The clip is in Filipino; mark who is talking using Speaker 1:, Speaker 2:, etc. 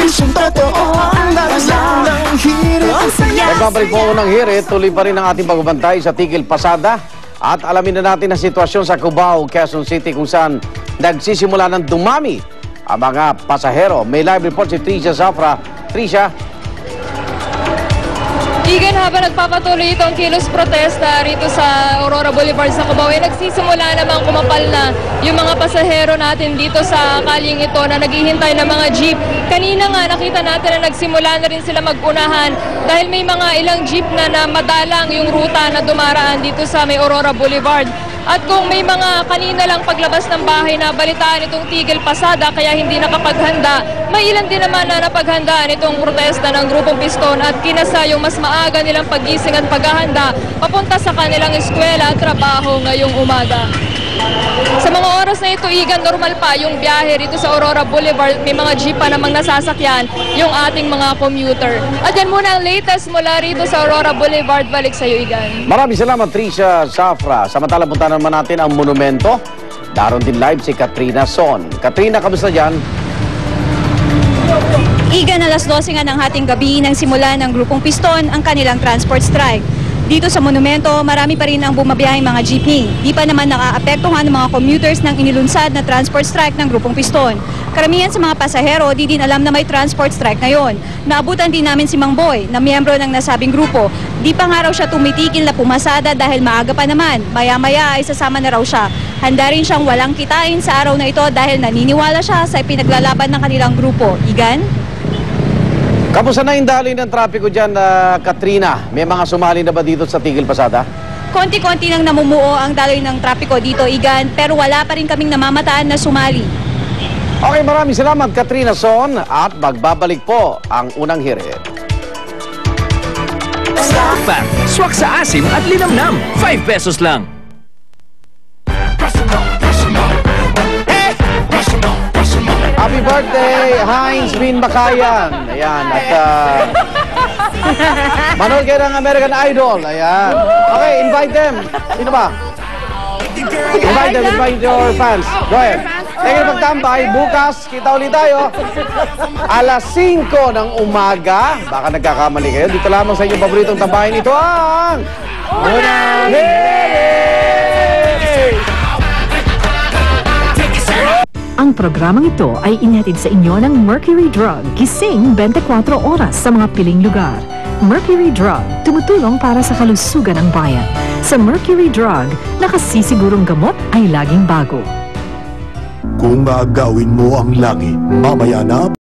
Speaker 1: Serbisyong totoo ang lakas ng hirit.
Speaker 2: Nagbabalik po ng hirit, tuloy pa rin ang ating pagbabantay sa Tigil Pasada. At alamin na natin ang sitwasyon sa Cubao, Quezon City kung saan nagsisimula ng dumami ang mga pasahero. May live report si Tricia Zafra. Tricia.
Speaker 3: Igan, habang nagpapatuloy itong kilos protesta rito sa Aurora Boulevard sa Cubao, nagsisimula namang kumapal na yung mga pasahero natin dito sa kalyeng ito na naghihintay ng mga jeep. Kanina nga nakita natin na nagsimula na rin sila mag-unahan dahil may mga ilang jeep na madalang yung ruta na dumaraan dito sa may Aurora Boulevard. At kung may mga kanina lang paglabas ng bahay na balitaan itong Tigil Pasada kaya hindi nakapaghanda, may ilan din naman na napaghandaan itong protesta ng Grupong Piston at kinasa yung mas maaga nilang paggising at paghahanda papunta sa kanilang eskwela at trabaho ngayong umaga. Sa mga oras na ito, Igan, normal pa yung biyahe rito sa Aurora Boulevard. May mga jeep pa namang nasasakyan yung ating mga commuter. At yan muna ang latest mula rito sa Aurora Boulevard. Balik sa iyo, Igan.
Speaker 2: Maraming salamat, Tricia Zafra. Samantala, punta naman natin ang monumento. Daron din live si Katrina Son. Katrina, kamusta dyan?
Speaker 4: Igan, alas 12 nga ng hating gabi nang simula ng Grupong Piston ang kanilang transport strike. Dito sa monumento, marami pa rin ang bumabiyaheng mga jeepney. Di pa naman nakaapektuhan ng mga commuters ng inilunsad na transport strike ng Grupong Piston. Karamihan sa mga pasahero, di din alam na may transport strike ngayon. Naabutan din namin si Mang Boy, na miyembro ng nasabing grupo. Di pa nga raw siya tumitigil na pumasada dahil maaga pa naman. Maya-maya ay sasama na raw siya. Handa rin siyang walang kitain sa araw na ito dahil naniniwala siya sa pinaglalaban ng kanilang grupo. Igan?
Speaker 2: Kamusta na yung daloy ng trapiko dyan, Katrina? May mga sumali na ba dito sa Tigil Pasada?
Speaker 4: Konti-konti nang namumuo ang daloy ng trapiko dito, Igan, pero wala pa rin kaming namamataan na sumali.
Speaker 2: Okay, maraming salamat, Katrina Son. At magbabalik po ang unang hirit.
Speaker 5: Fact, swak sa asim at linamnam. 5 pesos lang.
Speaker 2: Happy birthday, Heinz Min Bakayan. Ayan, at manood kayo ng American Idol. Ayan. Okay, invite them. Sino ba? Invite your fans. Go ahead. Kaya magtambay, bukas, kita ulit tayo. Alas 5 ng umaga. Baka nagkakamali kayo. Dito lamang sa inyong paboritong tambahin. Ito ang Unang Hirit!
Speaker 6: Ang programang ito ay inhatid sa inyo ng Mercury Drug. Gising 24 oras sa mga piling lugar. Mercury Drug, tumutulong para sa kalusugan ng bayan. Sa Mercury Drug, nakasisigurong gamot ay laging bago.
Speaker 1: Kung gagawin mo ang langit, mamaya na